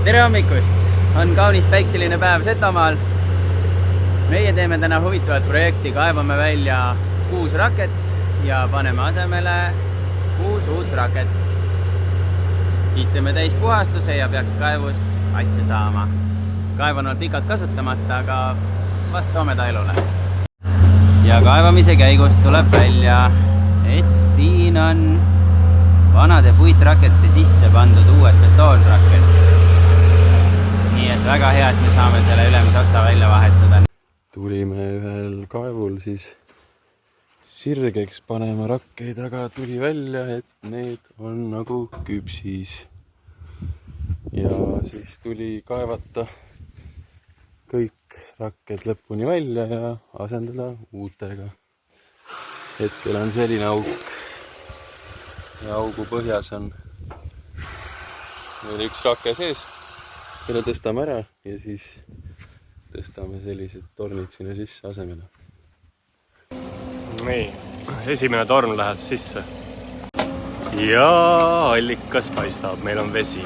Tere hommikust! On kaunis päikseline päev Setomaal. Meie teeme täna huvitavat projekti, kaevame välja 6 raket ja paneme asemele 6 uut raket. Siis teeme täis puhastuse ja peaks kaevust asja saama. Kaev on olnud pikalt kasutamata, aga vast toome ta elule. Ja kaevamise käigus tuleb välja, et siin on vanade puitrakette sisse pandud uued betoonrakett. Nii et väga hea, et me saame selle ülemise otsa välja vahetada. Tulime ühel kaevul siis sirgeks panema rakkeid, aga tuli välja, et need on nagu küpsis. Ja siis tuli kaevata kõik rakked lõpuni välja ja asendada uutega. Hetkel on selline auk. Ja augu põhjas on meil üks rake sees. Selle tõstame ära ja siis tõstame sellised tornid sinna sisse asemele. Nii, esimene torn läheb sisse. Ja allikas paistab, meil on vesi.